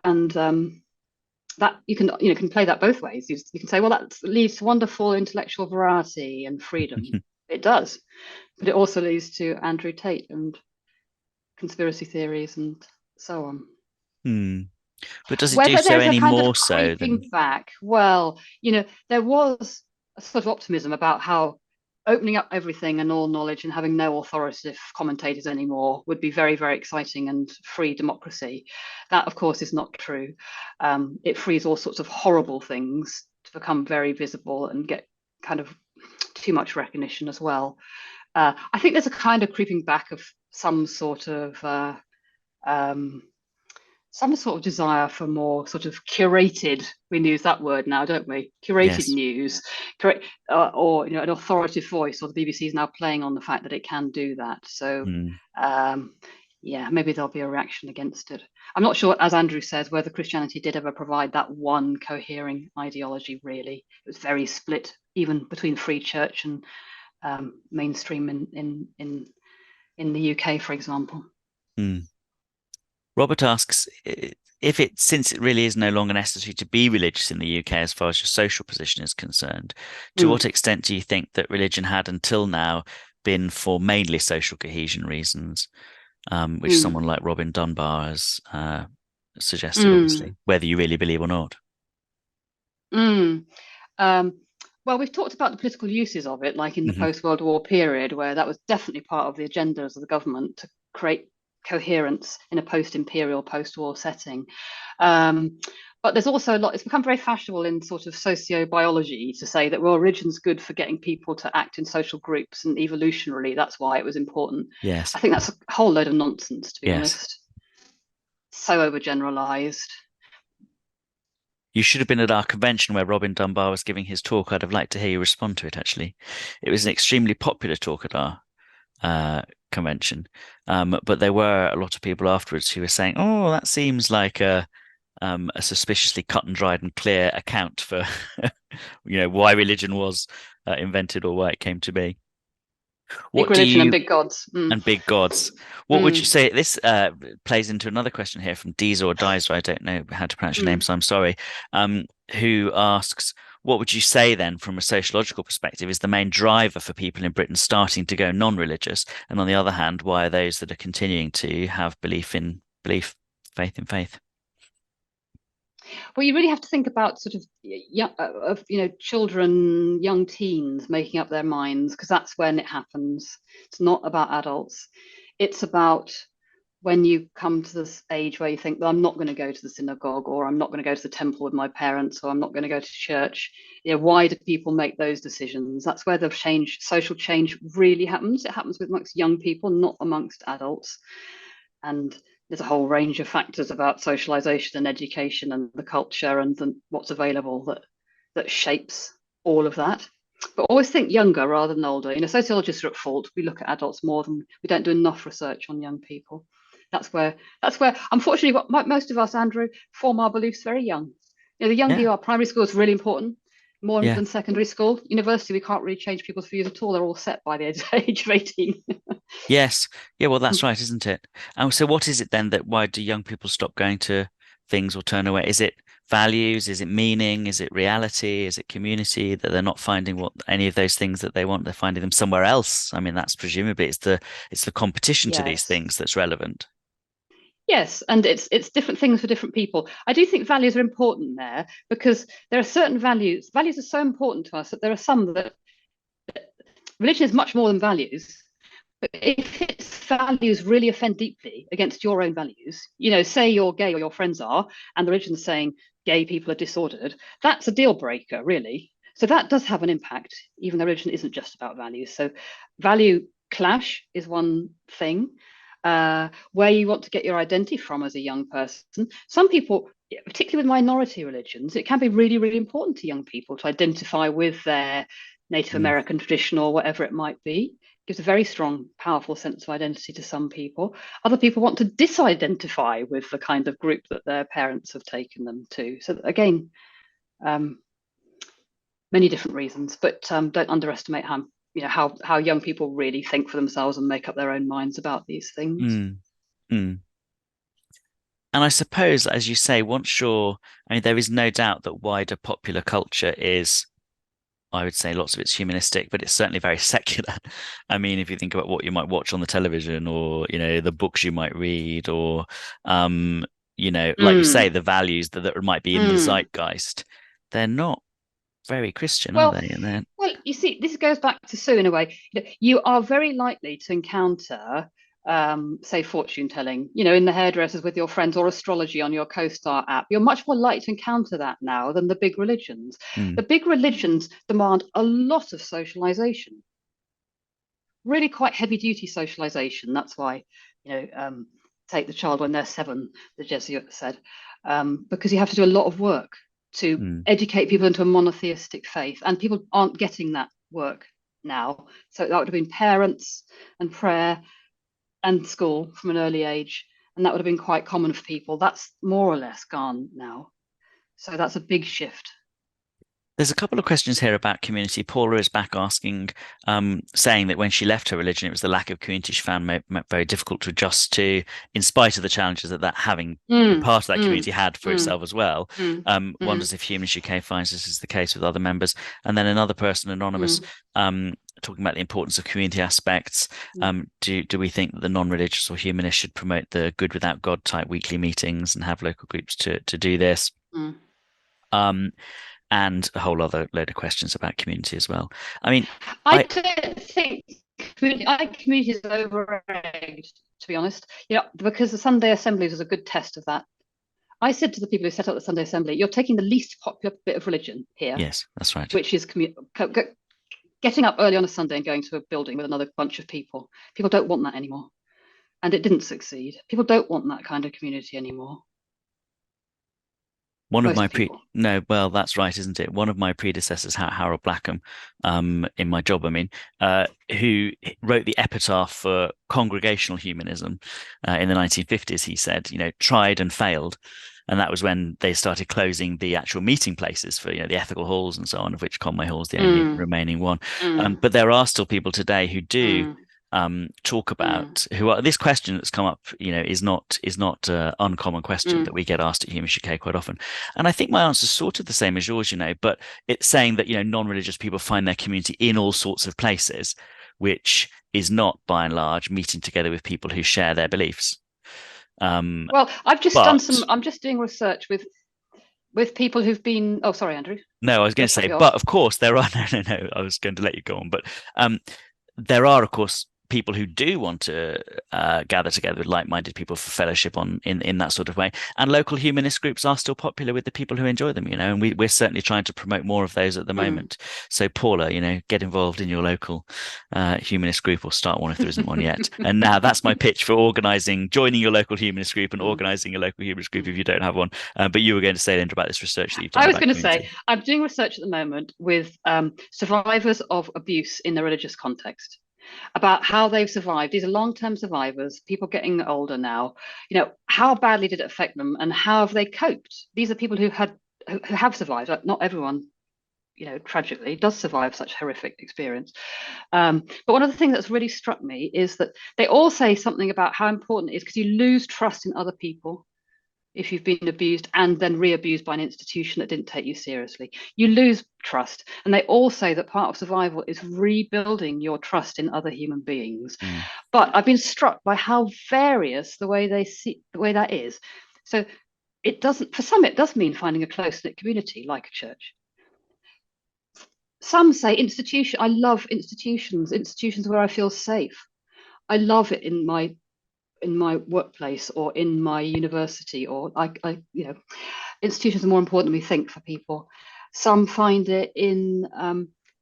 And that you can play that both ways. You can say, well, that leads to wonderful intellectual variety and freedom. It does, but it also leads to Andrew Tate and conspiracy theories and so on. But does it do Whether so there's a any kind more of so creeping than? back, well, there was a sort of optimism about how opening up everything and all knowledge and having no authoritative commentators anymore would be very, very exciting and free democracy. That, of course, is not true. It frees all sorts of horrible things to become very visible and get kind of too much recognition as well. I think there's a kind of creeping back of some sort of desire for more sort of curated, we use that word now, don't we? Curated Yes. news, or an authoritative voice, or the BBC is now playing on the fact that it can do that. So yeah, maybe there'll be a reaction against it. I'm not sure, as Andrew says, whether Christianity did ever provide that one cohering ideology, really. It was very split, even between free church and mainstream in the UK, for example. Robert asks since it really is no longer necessary to be religious in the UK as far as your social position is concerned, to what extent do you think that religion had until now been for mainly social cohesion reasons, which someone like Robin Dunbar has suggested, obviously, whether you really believe or not? Well, we've talked about the political uses of it, like in the post-World War period, where that was definitely part of the agendas of the government to create coherence in a post-imperial, post-war setting. But there's also it's become very fashionable in sort of sociobiology to say that, well, religion's good for getting people to act in social groups, and evolutionarily, that's why it was important. Yes. I think that's a whole load of nonsense, to be Yes. honest. So overgeneralized. You should have been at our convention where Robin Dunbar was giving his talk. I'd have liked to hear you respond to it, actually. It was an extremely popular talk at our convention. But there were a lot of people afterwards who were saying, oh, that seems like a suspiciously cut and dried and clear account for, why religion was invented or why it came to be. Big religion and big gods. And big gods. What would you say? This plays into another question here from Deezer or Dizer. I don't know how to pronounce your name, so I'm sorry. Who asks, what would you say then, from a sociological perspective, is the main driver for people in Britain starting to go non-religious? And on the other hand, why are those that are continuing to have faith in faith? Well, you really have to think about sort of children, young teens making up their minds, because that's when it happens. It's not about adults. It's about when you come to this age where you think, well, I'm not going to go to the synagogue, or I'm not going to go to the temple with my parents, or I'm not going to go to church. Why do people make those decisions? That's where the social change really happens. It happens amongst young people, not amongst adults. And there's a whole range of factors about socialization and education and the culture and what's available that shapes all of that. But always think younger rather than older. Sociologists are at fault. We look at adults more than we don't do enough research on young people. That's where unfortunately most of us, Andrew, form our beliefs very young. The younger you are, primary school is really important, more than secondary school. University, we can't really change people's views at all. They're all set by the age of 18. Yes. Yeah, well, that's right, isn't it? So what is it then why do young people stop going to things or turn away? Is it values? Is it meaning? Is it reality? Is it community, that they're not finding any of those things that they want? They're finding them somewhere else. I mean, that's presumably it's the competition to these things that's relevant. Yes, and it's different things for different people. I do think values are important there, because there are certain values. Values are so important to us that there are some that religion is much more than values. But if its values really offend deeply against your own values, say you're gay or your friends are, and the religion's saying gay people are disordered, that's a deal breaker, really. So that does have an impact, even though religion isn't just about values. So value clash is one thing. Where you want to get your identity from as a young person. Some people, particularly with minority religions, it can be really, really important to young people to identify with their Native American tradition or whatever it might be. It gives a very strong, powerful sense of identity to some people. Other people want to disidentify with the kind of group that their parents have taken them to. So again, many different reasons, but don't underestimate how how young people really think for themselves and make up their own minds about these things. Mm, mm. And I suppose, as you say, I mean, there is no doubt that wider popular culture is, I would say lots of it's humanistic, but it's certainly very secular. I mean, if you think about what you might watch on the television or, the books you might read or, like you say, the values that might be in the zeitgeist, they're not very Christian, are they? And then, well, you see, this goes back to Sue in a way. You are very likely to encounter, say, fortune telling, in the hairdressers with your friends, or astrology on your CoStar app. You're much more likely to encounter that now than the big religions. The big religions demand a lot of socialization, really quite heavy duty socialization. That's why, take the child when they're 7, the Jesuit said, because you have to do a lot of work to educate people into a monotheistic faith, and people aren't getting that work now. So that would have been parents and prayer and school from an early age, and that would have been quite common for people. That's more or less gone now. So that's a big shift. there's a couple of questions here about community. Paula is back asking, saying that when she left her religion, it was the lack of community she found very difficult to adjust to, in spite of the challenges that having been part of that community had for itself as well. Wonders if Humanists UK finds this is the case with other members. And then another person, anonymous, talking about the importance of community aspects. Do we think that the non-religious or humanists should promote the good without God type weekly meetings and have local groups to do this? And a whole other load of questions about community as well. I mean, I don't think community is over-egged, to be honest. Because the Sunday Assemblies was a good test of that. I said to the people who set up the Sunday Assembly, "You're taking the least popular bit of religion here." Yes, that's right. Which is getting up early on a Sunday and going to a building with another bunch of people. People don't want that anymore, and it didn't succeed. People don't want that kind of community anymore. That's right, isn't it? One of my predecessors, Harold Blackham, in my job, who wrote the epitaph for congregational humanism in the 1950s, he said, tried and failed. And that was when they started closing the actual meeting places for, the ethical halls and so on, of which Conway Hall is the only remaining one. But there are still people today who do talk about this question that's come up, is not an uncommon question that we get asked at Humanists UK quite often. And I think my answer is sort of the same as yours, but it's saying that, non-religious people find their community in all sorts of places, which is not by and large meeting together with people who share their beliefs. Well, I'm just doing research with people who've been, oh, sorry, Andrew. No, I was going to say, but of course there are, no, I was going to let you go on, but there are, of course, people who do want to gather together with like-minded people for fellowship in that sort of way. And local humanist groups are still popular with the people who enjoy them, and we're certainly trying to promote more of those at the moment. So Paula, get involved in your local humanist group, or start one if there isn't one yet. And now that's my pitch for joining your local humanist group and organising a local humanist group if you don't have one. But you were going to say, Linda, about this research that you've done. I was going to say, I'm doing research at the moment with survivors of abuse in the religious context, about how they've survived. These are long-term survivors, people getting older now. How badly did it affect them, and how have they coped? These are people who have survived. Not everyone, tragically does survive such horrific experience. But one of the things that's really struck me is that they all say something about how important it is, because you lose trust in other people if you've been abused and then re-abused by an institution that didn't take you seriously. You lose trust. And they all say that part of survival is rebuilding your trust in other human beings. But I've been struck by how various the way that is. So for some it does mean finding a close-knit community like a church. Some say I love institutions where I feel safe. I love it in my workplace or in my university, or institutions are more important than we think for people. Some find it in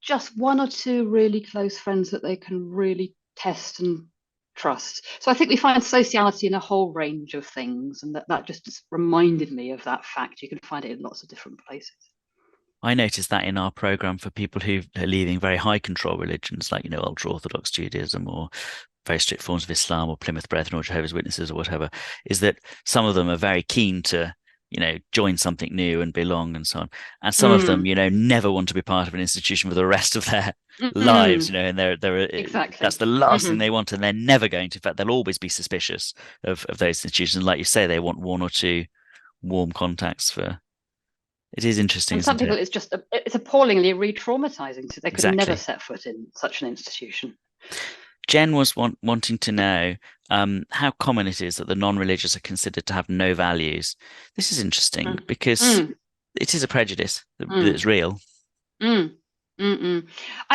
just one or two really close friends that they can really test and trust. So I think we find sociality in a whole range of things, and that just reminded me of that fact. You can find it in lots of different places. I noticed that in our program for people who are leaving very high control religions, like, ultra-Orthodox Judaism or very strict forms of Islam or Plymouth Brethren or Jehovah's Witnesses or whatever, is that some of them are very keen to, join something new and belong and so on. And some of them, never want to be part of an institution for the rest of their lives, and Exactly. that's the last thing they want, and they're never going to. In fact, they'll always be suspicious of those institutions. Like you say, they want one or two warm contacts for. It is interesting, and some people, it? it's appallingly re-traumatizing. So they could Exactly. never set foot in such an institution. Jen was wanting to know how common it is that the non-religious are considered to have no values. This is interesting because it is a prejudice that's real. I'm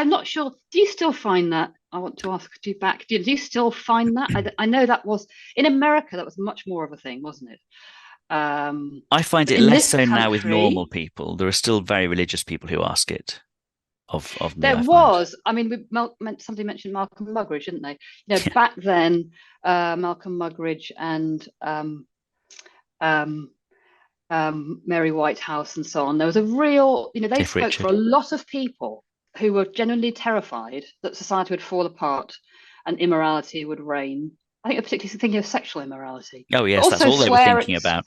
not sure. Do you still find that? I want to ask you back. Do you still find that? I know that was in America. That was much more of a thing, wasn't it? I find it less so now with normal people. There are still very religious people who ask it of me. There was. I mean, somebody mentioned Malcolm Muggeridge, didn't they? Back then, Malcolm Muggeridge and Mary Whitehouse and so on. There was a real, they spoke for a lot of people who were genuinely terrified that society would fall apart and immorality would reign. I think they're particularly thinking of sexual immorality. Oh, yes, that's all they were thinking about.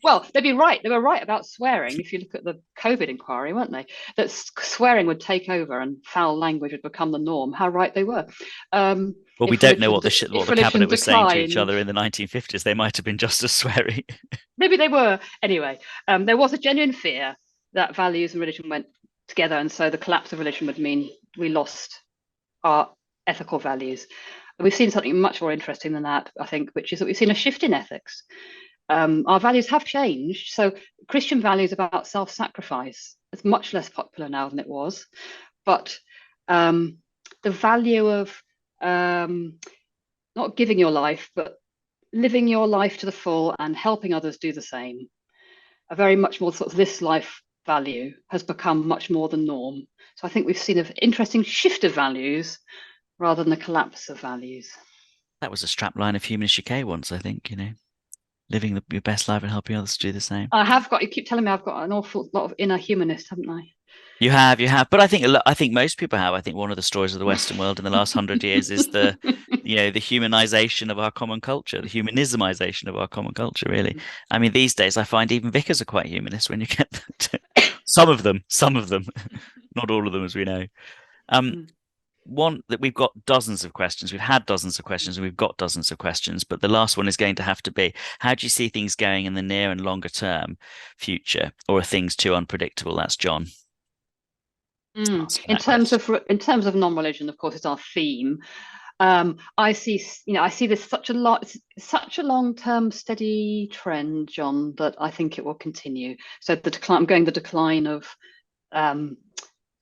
Well, they'd be right. They were right about swearing. If you look at the COVID inquiry, weren't they? That swearing would take over and foul language would become the norm. How right they were. Well, we don't know what the cabinet was saying to each other in the 1950s. They might have been just as sweary. Maybe they were. Anyway, there was a genuine fear that values and religion went together, and so the collapse of religion would mean we lost our ethical values. We've seen something much more interesting than that, I think, which is that we've seen a shift in ethics. Our values have changed. So Christian values about self-sacrifice is much less popular now than it was. But the value of not giving your life, but living your life to the full and helping others do the same, a very much more sort of this life value has become much more the norm. So I think we've seen an interesting shift of values rather than the collapse of values. That was a strapline of Humanists UK once, I think, living your best life and helping others to do the same. You keep telling me I've got an awful lot of inner humanist, haven't I? You have. But I think most people have. I think one of the stories of the Western world in the last 100 years is the humanization of our common culture, the humanismization of our common culture, really. I mean, these days I find even vicars are quite humanist when you get some of them, not all of them, as we know. One that we've got dozens of questions. We've had dozens of questions and we've got dozens of questions, but the last one is going to have to be, how do you see things going in the near and longer term future, or are things too unpredictable? That's John. In terms of non-religion, of course, it's our theme. I see this such a long-term steady trend, John, that I think it will continue. So the decline of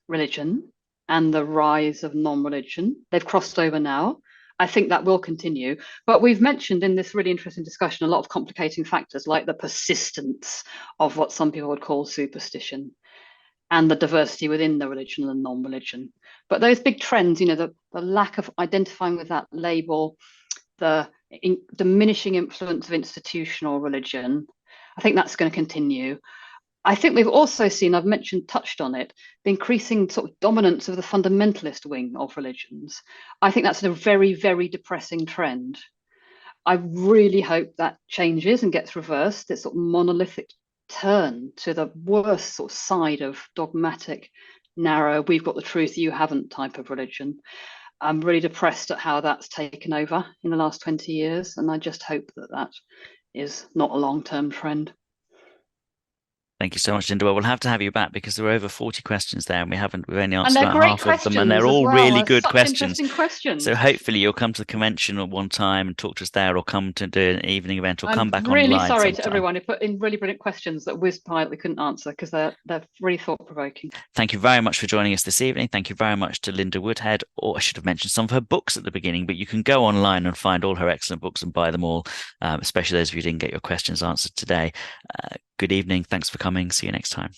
religion and the rise of non-religion. They've crossed over now. I think that will continue. But we've mentioned in this really interesting discussion a lot of complicating factors, like the persistence of what some people would call superstition and the diversity within the religion and non-religion. But those big trends, the lack of identifying with that label, the diminishing influence of institutional religion, I think that's going to continue. I think we've also seen, I've touched on it, the increasing sort of dominance of the fundamentalist wing of religions. I think that's a very, very depressing trend. I really hope that changes and gets reversed. This sort of monolithic turn to the worst sort of side of dogmatic, narrow, we've got the truth, you haven't type of religion. I'm really depressed at how that's taken over in the last 20 years. And I just hope that is not a long-term trend. Thank you so much, Linda. Well, we'll have to have you back because there were over 40 questions there and we've only answered about half of them, and they're all really good questions. So hopefully you'll come to the convention at one time and talk to us there, or come to do an evening event, or come back online. I'm really sorry to everyone who put in really brilliant questions that whizzed by that we couldn't answer, because they're really thought-provoking. Thank you very much for joining us this evening. Thank you very much to Linda Woodhead, or I should have mentioned some of her books at the beginning, but you can go online and find all her excellent books and buy them all, especially those of you who didn't get your questions answered today. Good evening. Thanks for coming. See you next time.